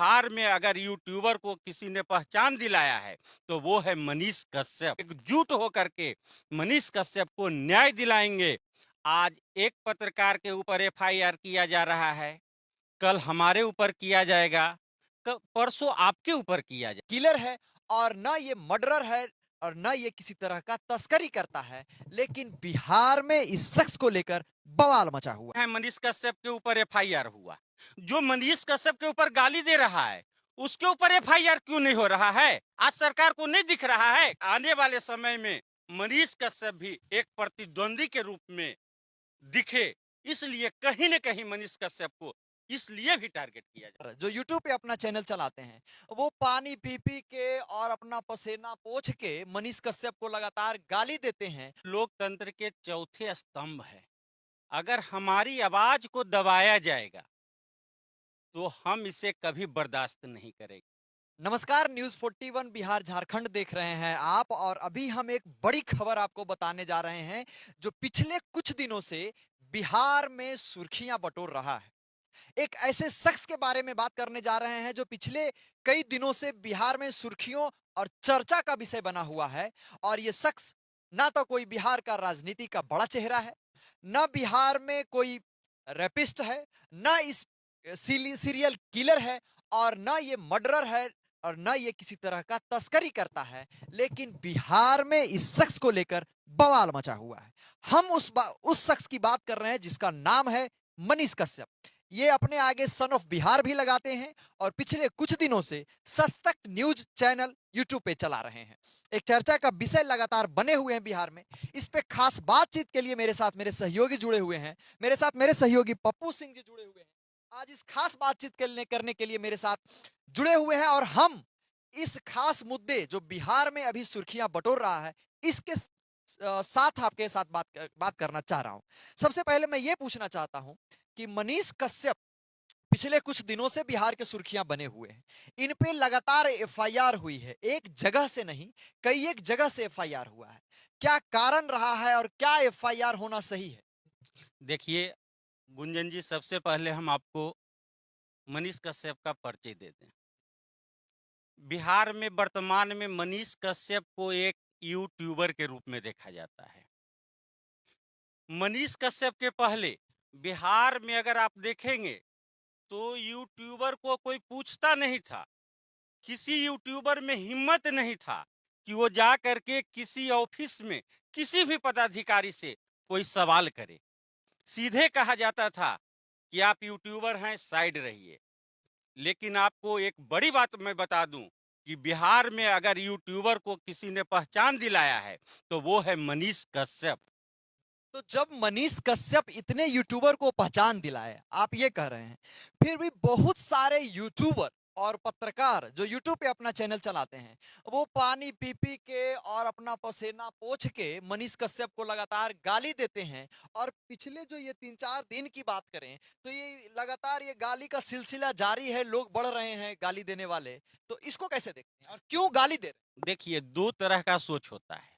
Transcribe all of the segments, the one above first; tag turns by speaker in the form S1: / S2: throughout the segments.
S1: बिहार में अगर यूट्यूबर को किसी ने पहचान दिलाया है तो वो है मनीष कश्यप। एकजुट होकर के मनीष कश्यप को न्याय दिलाएंगे। आज एक पत्रकार के ऊपर एफआईआर किया जा रहा है, कल हमारे ऊपर किया जाएगा, परसों आपके ऊपर किया जाएगा।
S2: किलर है और ना ये मर्डरर है और ना ये किसी तरह का तस्करी करता है, लेकिन बिहार में इस शख्स को लेकर बवाल मचा हुआ
S1: है मनीष कश्यप के ऊपर एफआईआर हुआ। जो मनीष कश्यप के ऊपर गाली दे रहा है उसके ऊपर एफआईआर क्यों नहीं हो रहा है? आज सरकार को नहीं दिख रहा है? आने वाले समय में मनीष कश्यप भी एक प्रतिद्वंदी के रूप में दिखे, इसलिए कहीं न कहीं मनीष कश्यप को इसलिए भी टारगेट किया जाए।
S2: है। जो यूट्यूब पे अपना चैनल चलाते हैं, वो पानी पी पी के और अपना पसीना पोंछ के मनीष कश्यप को लगातार गाली देते हैं।
S1: लोकतंत्र के चौथे स्तंभ है, अगर हमारी आवाज को दबाया जाएगा तो हम इसे कभी बर्दाश्त नहीं करेंगे।
S2: नमस्कार, न्यूज 41 बिहार झारखंड देख रहे हैं आप, और अभी हम एक बड़ी खबर आपको बताने जा रहे हैं जो पिछले कुछ दिनों से बिहार में सुर्खियां बटोर रहा है। एक ऐसे शख्स के बारे में बात करने जा रहे हैं जो पिछले कई दिनों से बिहार में सुर्खियों और चर्चा का विषय बना हुआ है। और ये शख्स ना तो कोई बिहार का राजनीति का बड़ा चेहरा है, ना बिहार में कोई रेपिस्ट है, ना इस सीरियल किलर है, और ना ये मर्डरर है, और ना ये किसी तरह का तस्करी करता है, लेकिन बिहार में इस शख्स को लेकर बवाल मचा हुआ है। हम उस शख्स की बात कर रहे हैं जिसका नाम है मनीष कश्यप। ये अपने आगे सन ऑफ बिहार भी लगाते हैं और पिछले कुछ दिनों से सच तक न्यूज चैनल यूट्यूब पे चला रहे हैं। एक चर्चा का विषय लगातार बने हुए हैं बिहार में। इस पे खास बातचीत के लिए मेरे साथ मेरे सहयोगी जुड़े हुए हैं। मेरे साथ मेरे सहयोगी पप्पू सिंह जी जुड़े हुए हैं। आज इस खास बातचीत करने के लिए मेरे साथ जुड़े हुए हैं, और हम इस खास मुद्दे जो बिहार में अभी सुर्खियां बटोर रहा है, इसके साथ आपके साथ बात करना चाह रहा हूं। सबसे पहले मैं ये पूछना चाहता हूं कि मनीष कश्यप पिछले कुछ दिनों से बिहार के सुर्खियां बने हुए हैं। इन पे लगातार एफआईआर हुई है, एक जगह से नहीं, कई एक जगह से एफआईआर हुआ है। क्या कारण रहा है और क्या एफआईआर होना सही है?
S1: देखिए गुंजन जी, सबसे पहले हम आपको मनीष कश्यप का परिचय दे दें। बिहार में वर्तमान में मनीष कश्यप को एक यूट्यूबर के रूप में देखा जाता है। मनीष कश्यप के पहले बिहार में अगर आप देखेंगे तो यूट्यूबर को कोई पूछता नहीं था। किसी यूट्यूबर में हिम्मत नहीं था कि वो जा करके किसी ऑफिस में किसी भी पदाधिकारी से कोई सवाल करे। सीधे कहा जाता था कि आप यूट्यूबर हैं, साइड रहिए। लेकिन आपको एक बड़ी बात मैं बता दूं कि बिहार में अगर यूट्यूबर को किसी ने पहचान दिलाया है तो वो है मनीष कश्यप।
S2: तो जब मनीष कश्यप इतने यूट्यूबर को पहचान दिलाए, आप ये कह रहे हैं, फिर भी बहुत सारे यूट्यूबर और पत्रकार जो यूट्यूब पे अपना चैनल चलाते हैं, वो पानी पी पी के और अपना पसीना पोंछ के मनीष कश्यप को लगातार गाली देते हैं। और पिछले जो ये 3-4 दिन की बात करें तो ये लगातार ये गाली का सिलसिला जारी है, लोग बढ़ रहे हैं गाली देने वाले। तो इसको कैसे देखते हैं और क्यों गाली दे रहे
S1: देखिए, दो तरह का सोच होता है।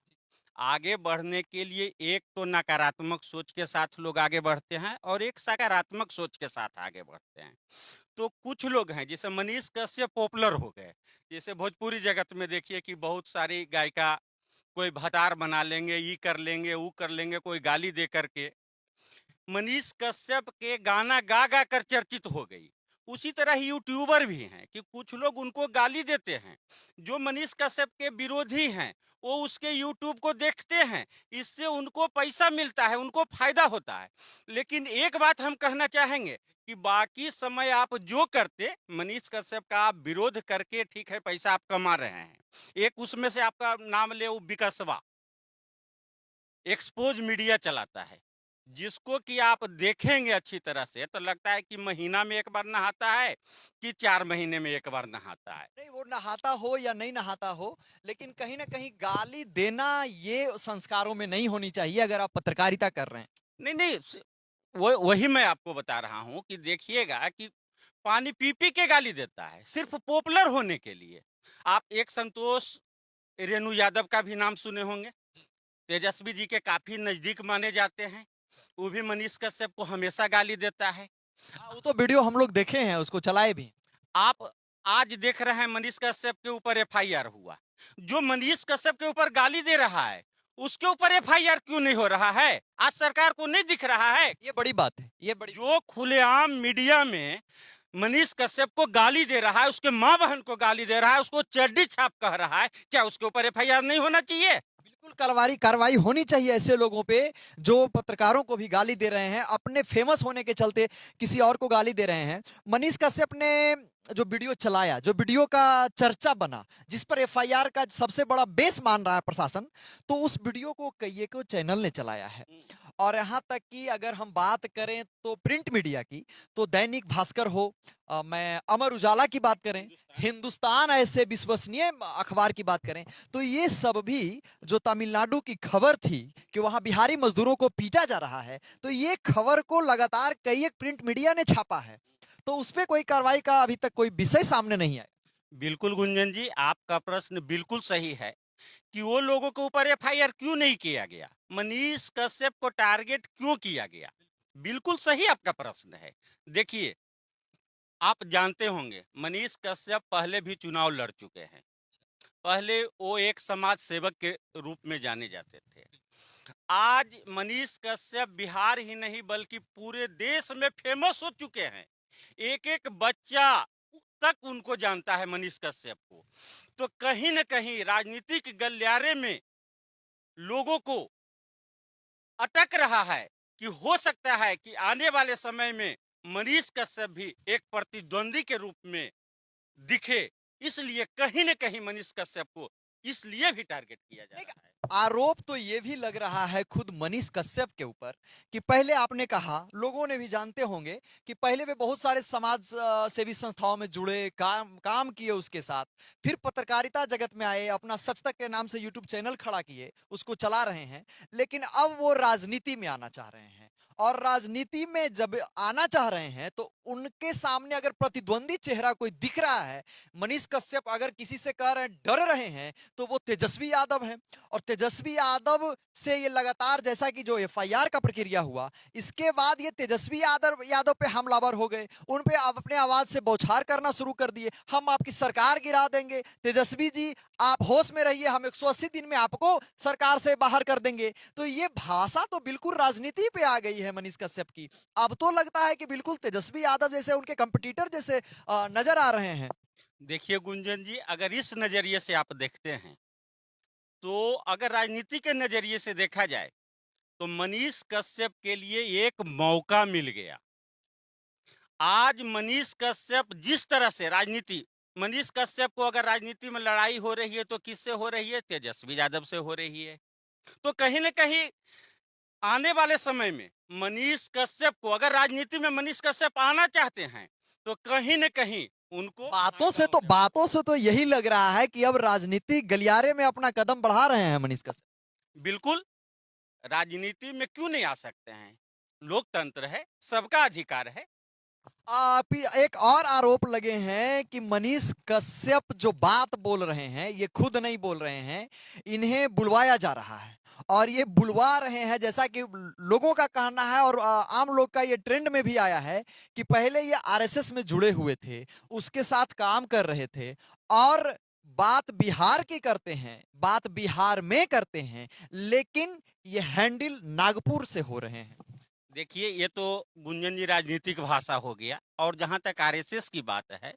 S1: आगे बढ़ने के लिए एक तो नकारात्मक सोच के साथ लोग आगे बढ़ते हैं और एक सकारात्मक सोच के साथ आगे बढ़ते हैं। तो कुछ लोग हैं जैसे मनीष कश्यप पॉपुलर हो गए, जैसे भोजपुरी जगत में देखिए कि बहुत सारी गायिका कोई भतार बना लेंगे, ये कर लेंगे, वो कर लेंगे, कोई गाली दे करके मनीष कश्यप के गाना गा गा कर चर्चित हो गई। उसी तरह यूट्यूबर भी हैं कि कुछ लोग उनको गाली देते हैं। जो मनीष कश्यप के विरोधी हैं वो उसके यूट्यूब को देखते हैं, इससे उनको पैसा मिलता है, उनको फायदा होता है। लेकिन एक बात हम कहना चाहेंगे कि बाकी समय आप जो करते, मनीष कश्यप का आप विरोध करके ठीक है पैसा आप कमा रहे हैं। एक उसमें से आपका नाम ले, वो बिकसवा एक्सपोज मीडिया चलाता है, जिसको कि आप देखेंगे अच्छी तरह से तो लगता है कि महीना में एक बार नहाता है कि 4 महीने में एक बार नहाता है।
S2: नहीं, वो नहाता हो या नहीं नहाता हो, लेकिन कहीं ना कहीं गाली देना ये संस्कारों में नहीं होनी चाहिए अगर आप पत्रकारिता कर रहे हैं।
S1: नहीं नहीं, वो वही मैं आपको बता रहा हूँ कि देखिएगा कि पानी पी पी के गाली देता है सिर्फ पॉपुलर होने के लिए। आप एक संतोष रेणु यादव का भी नाम सुने होंगे, तेजस्वी जी के काफी नजदीक माने जाते हैं। वो भी मनीष कश्यप को हमेशा गाली देता है।
S2: हाँ, वो तो वीडियो हम लोग देखे हैं, उसको चलाए भी हैं।
S1: आप आज देख रहे हैं मनीष कश्यप के ऊपर एफआईआर हुआ। जो मनीष कश्यप के ऊपर गाली दे रहा है, उसके ऊपर एफआईआर क्यों नहीं हो रहा है? आज सरकार को नहीं दिख रहा है?
S2: ये बड़ी बात है, ये बड़ी
S1: जो खुलेआम मीडिया में मनीष कश्यप को गाली दे रहा है, उसके माँ बहन को गाली दे रहा है, उसको चड्डी छाप कह रहा है, क्या उसके ऊपर एफआईआर नहीं होना चाहिए?
S2: बिल्कुल कार्रवाई कार्रवाई होनी चाहिए ऐसे लोगों पे जो पत्रकारों को भी गाली दे रहे हैं, अपने फेमस होने के चलते किसी और को गाली दे रहे हैं। मनीष कश्यप ने जो वीडियो चलाया, जो वीडियो का चर्चा बना, जिस पर एफआईआर का सबसे बड़ा बेस मान रहा है प्रशासन, तो उस वीडियो को कई को चैनल ने चलाया है। और यहाँ तक कि अगर हम बात करें तो प्रिंट मीडिया की, तो दैनिक भास्कर हो, मैं अमर उजाला की बात करें, हिंदुस्तान ऐसे विश्वसनीय अखबार की बात करें, तो ये सब भी जो तमिलनाडु की खबर थी कि वहां बिहारी मजदूरों को पीटा जा रहा है, तो ये खबर को लगातार कई एक प्रिंट मीडिया ने छापा है, तो उस पे कोई कार्रवाई का अभी तक कोई विषय सामने नहीं आया।
S1: बिल्कुल गुंजन जी, आपका प्रश्न बिल्कुल सही है कि वो लोगों के ऊपर एफआईआर क्यों नहीं किया गया, मनीष कश्यप को टारगेट क्यों किया गया? बिल्कुल सही आपका प्रश्न है। देखिए, आप जानते होंगे मनीष कश्यप पहले भी चुनाव लड़ चुके हैं। पहले वो एक समाज सेवक के रूप में जाने जाते थे। आज मनीष कश्यप बिहार ही नहीं बल्कि पूरे देश में फेमस हो चुके हैं। एक एक बच्चा तक उनको जानता है मनीष कश्यप को। तो कहीं न कहीं राजनीतिक गलियारे में लोगों को अटक रहा है कि हो सकता है कि आने वाले समय में मनीष कश्यप भी एक प्रतिद्वंदी के रूप में दिखे। इसलिए कहीं न कहीं मनीष कश्यप को इसलिए भी टारगेट किया जा
S2: एक
S1: रहा है।
S2: आरोप तो ये भी लग रहा है खुद मनीष कश्यप के ऊपर कि पहले आपने कहा, लोगों ने भी जानते होंगे कि पहले वे बहुत सारे समाज सेवी संस्थाओं में जुड़े, काम काम किए उसके साथ, फिर पत्रकारिता जगत में आए, अपना सच तक के नाम से यूट्यूब चैनल खड़ा किए, उसको चला रहे हैं, लेकिन अब वो राजनीति में आना चाह रहे हैं। और राजनीति में जब आना चाह रहे हैं तो उनके सामने अगर प्रतिद्वंदी चेहरा कोई दिख रहा है, मनीष कश्यप अगर किसी से कह रहे हैं, डर रहे हैं, तो वो तेजस्वी यादव हैं। और तेजस्वी यादव से ये लगातार, जैसा कि जो एफआईआर का प्रक्रिया हुआ, इसके बाद ये तेजस्वी यादव यादव पे हमलावर हो गए, उन पे अपने आवाज से बौछार करना शुरू कर दिए, हम आपकी सरकार गिरा देंगे, तेजस्वी जी आप होश में रहिए, हम 180 दिन में आपको सरकार से बाहर कर देंगे। तो ये भाषा तो बिल्कुल राजनीति पे आ गई है मनीष कश्यप की। अब तो लगता है कि बिल्कुल तेजस्वी यादव जैसे उनके कंपटीटर जैसे नजर आ रहे हैं।
S1: देखिए गुंजन जी, अगर इस नजरिए से आप देखते हैं, तो अगर राजनीति के नजरिए से देखा जाए, तो मनीष कश्यप के लिए एक मौका मिल गया। आज मनीष कश्यप जिस तरह से राजनीति, मनीष कश्यप को अगर राजनीति में लड़ाई हो रही है तो किससे हो रही है? तेजस्वी यादव से हो रही है। तो कहीं न कहीं आने वाले समय में मनीष कश्यप को, अगर राजनीति में मनीष कश्यप आना चाहते हैं, तो कहीं न कहीं उनको घाटा हो जाएगा।
S2: बातों से तो यही लग रहा है कि अब राजनीतिक गलियारे में अपना कदम बढ़ा रहे हैं मनीष कश्यप।
S1: बिल्कुल, राजनीति में क्यों नहीं आ सकते हैं? लोकतंत्र है, सबका अधिकार है।
S2: आप एक और आरोप लगे हैं कि मनीष कश्यप जो बात बोल रहे हैं, ये खुद नहीं बोल रहे हैं, इन्हें बुलवाया जा रहा है और ये बुलवा रहे हैं, जैसा कि लोगों का कहना है और आम लोग का ये ट्रेंड में भी आया है कि पहले ये आरएसएस में जुड़े हुए थे, उसके साथ काम कर रहे थे और बात बिहार की करते हैं, बात बिहार में करते हैं, लेकिन ये हैंडल नागपुर से हो रहे हैं।
S1: देखिए, ये तो गुंजन जी राजनीतिक भाषा हो गया, और जहाँ तक आरएसएस की बात है,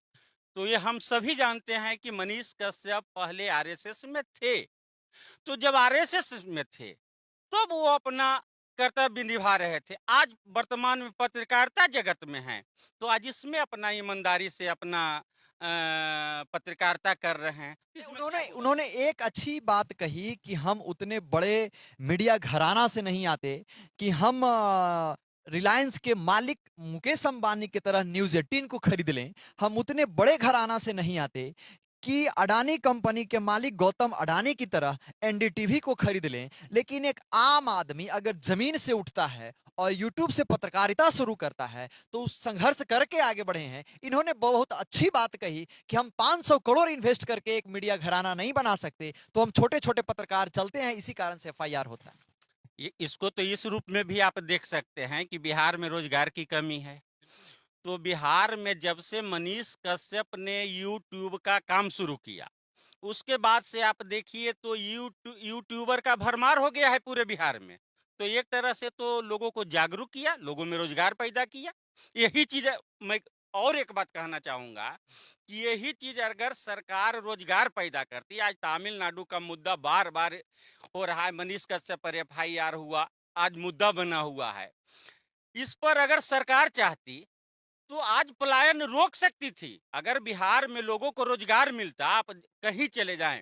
S1: तो ये हम सभी जानते हैं कि मनीष कश्यप पहले आरएसएस में थे। तो जब आरएसएस में थे, तब वो अपना कर्तव्य निभा रहे थे। आज वर्तमान में पत्रकारिता जगत में हैं, तो आज इसमें अपना ईमानदारी से अपना पत्रकारिता कर रहे हैं। इसमें क्या
S2: उन्होंने
S1: बुरा
S2: उन्होंने
S1: है?
S2: एक अच्छी बात कही कि हम उतने बड़े मीडिया घराना से नहीं आते कि हम रिलायंस के मालिक मुकेश अंबानी की तरह न्यूज 18 को खरीद लें। हम उतने बड़े घराना से नहीं आते कि अडानी कंपनी के मालिक गौतम अडानी की तरह एनडीटीवी को खरीद लें। लेकिन एक आम आदमी अगर जमीन से उठता है और यूट्यूब से पत्रकारिता शुरू करता है तो उस संघर्ष करके आगे बढ़े हैं। इन्होंने बहुत अच्छी बात कही कि हम 500 करोड़ इन्वेस्ट करके एक मीडिया घराना नहीं बना सकते, तो हम छोटे छोटे पत्रकार चलते हैं, इसी कारण से एफआईआर होता है।
S1: इसको तो इस रूप में भी आप देख सकते हैं कि बिहार में रोजगार की कमी है। तो बिहार में जब से मनीष कश्यप ने यूट्यूब का काम शुरू किया, उसके बाद से आप देखिए तो यूट्यूबर का भरमार हो गया है पूरे बिहार में। तो एक तरह से तो लोगों को जागरूक किया, लोगों में रोजगार पैदा किया। यही चीज़ है। मैं और एक बात कहना चाहूँगा कि यही चीज़ अगर सरकार रोजगार पैदा करती, आज तमिलनाडु का मुद्दा बार-बार हो रहा है, मनीष कश्यप पर एफआईआर हुआ, आज मुद्दा बना हुआ है। इस पर अगर सरकार चाहती तो आज पलायन रोक सकती थी। अगर बिहार में लोगों को रोजगार मिलता, आप कहीं चले जाएं,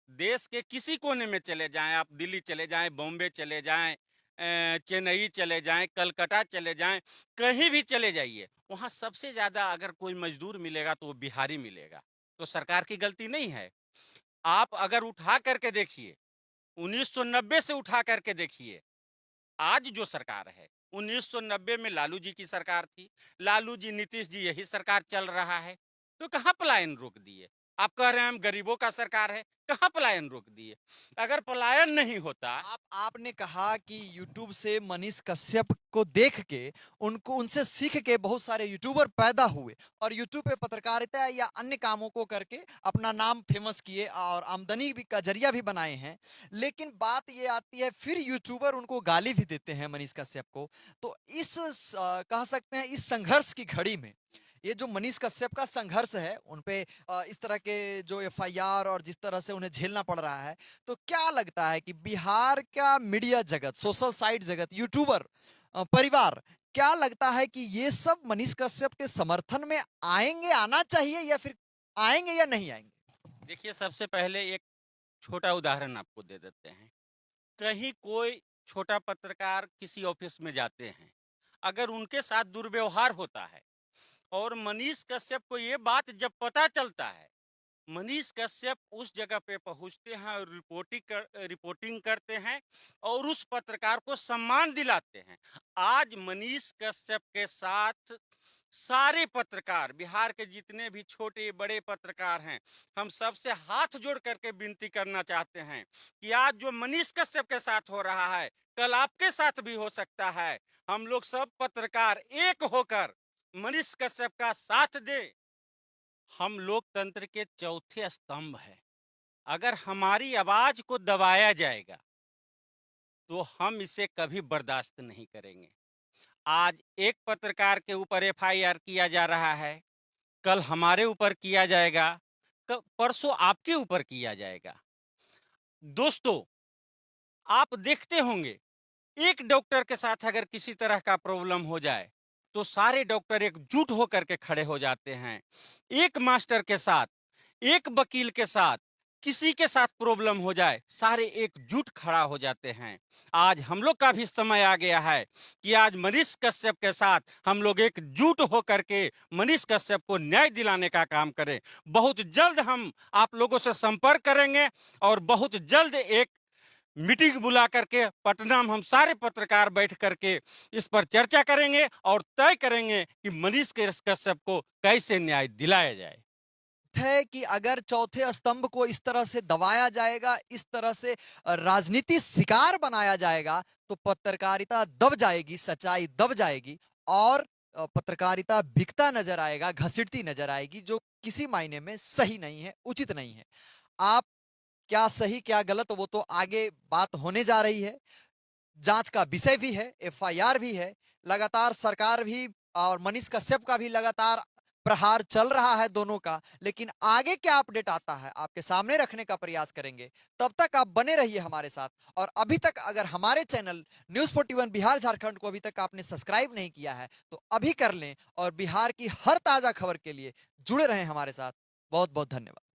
S1: देश के किसी कोने में चले जाएं, आप दिल्ली चले जाएं, बॉम्बे चले जाएं, चेन्नई चले जाएं, कलकत्ता चले जाएं, कहीं भी चले जाइए, वहां सबसे ज्यादा अगर कोई मजदूर मिलेगा तो वो बिहारी मिलेगा। तो सरकार की गलती नहीं है। आप अगर उठा करके देखिए, 1990 से उठा करके देखिए, आज जो सरकार है, 1990 में लालू जी की सरकार थी, लालू जी, नीतीश जी, यही सरकार चल रहा है। तो कहाँ पलायन रोक दिए? आप कह रहे हैं हम गरीबों का सरकार है, कहाँ पलायन रोक दिए? अगर पलायन नहीं होता।
S2: आपने कहा कि यूट्यूब से मनीष कश्यप को देख के उनको उनसे सीख के बहुत सारे यूट्यूबर पैदा हुए और यूट्यूब पे पत्रकारिता या अन्य कामों को करके अपना नाम फेमस किए और आमदनी भी का जरिया भी बनाए हैं। लेकिन बात ये आती है फिर यूट्यूबर उनको गाली भी देते हैं मनीष कश्यप को। तो कह सकते हैं इस संघर्ष की घड़ी में ये जो मनीष कश्यप का संघर्ष है उन पे इस तरह के जो एफआईआर और जिस तरह से उन्हें झेलना पड़ रहा है, तो क्या लगता है कि बिहार का मीडिया जगत, सोशल साइट जगत, यूट्यूबर परिवार, क्या लगता है कि ये सब मनीष कश्यप के समर्थन में आएंगे, आना चाहिए या फिर आएंगे या नहीं आएंगे?
S1: देखिए, सबसे पहले एक छोटा उदाहरण आपको दे देते हैं। कहीं कोई छोटा पत्रकार किसी ऑफिस में जाते हैं, अगर उनके साथ दुर्व्यवहार होता है और मनीष कश्यप को ये बात जब पता चलता है, मनीष कश्यप उस जगह पे पहुंचते हैं और रिपोर्टिंग करते हैं और उस पत्रकार को सम्मान दिलाते हैं। आज मनीष कश्यप के साथ सारे पत्रकार, बिहार के जितने भी छोटे बड़े पत्रकार हैं, हम सबसे हाथ जोड़ करके विनती करना चाहते हैं कि आज जो मनीष कश्यप के साथ हो रहा है, कल आपके साथ भी हो सकता है। हम लोग सब पत्रकार एक होकर मनीष कश्यप का साथ दें। हम लोकतंत्र के चौथे स्तंभ हैं। अगर हमारी आवाज को दबाया जाएगा तो हम इसे कभी बर्दाश्त नहीं करेंगे। आज एक पत्रकार के ऊपर एफआईआर किया जा रहा है, कल हमारे ऊपर किया जाएगा, परसों आपके ऊपर किया जाएगा। दोस्तों, आप देखते होंगे, एक डॉक्टर के साथ अगर किसी तरह का प्रॉब्लम हो जाए तो सारे डॉक्टर एकजुट होकर के खड़े हो जाते हैं। एक मास्टर के साथ, एक वकील के साथ, किसी के साथ प्रॉब्लम हो जाए, सारे एकजुट खड़ा हो जाते हैं। आज हम लोग का भी समय आ गया है कि आज मनीष कश्यप के साथ हम लोग एकजुट होकर के मनीष कश्यप को न्याय दिलाने का काम करें। बहुत जल्द हम आप लोगों से संपर्क करेंगे और बहुत जल्द एक मीटिंग बुला करके पटना में हम सारे पत्रकार बैठ करके इस पर चर्चा करेंगे और तय करेंगे कि मनीष कश्यप को कैसे न्याय दिलाया जाए।
S2: है कि अगर चौथे स्तंभ को इस तरह से दबाया जाएगा, इस तरह से राजनीति शिकार बनाया जाएगा, तो पत्रकारिता दब जाएगी, सच्चाई दब जाएगी और पत्रकारिता बिकता नजर आएगा, घसीटती नजर आएगी, जो किसी मायने में सही नहीं है, उचित नहीं है। आप क्या सही क्या गलत वो तो आगे बात होने जा रही है, जांच का विषय भी है, एफआईआर भी है, लगातार सरकार भी और मनीष कश्यप का भी लगातार प्रहार चल रहा है दोनों का। लेकिन आगे क्या अपडेट आता है आपके सामने रखने का प्रयास करेंगे। तब तक आप बने रहिए हमारे साथ और अभी तक अगर हमारे चैनल न्यूज़ 41 बिहार झारखंड को अभी तक आपने सब्सक्राइब नहीं किया है तो अभी कर लें और बिहार की हर ताजा खबर के लिए जुड़े रहें हमारे साथ। बहुत बहुत धन्यवाद।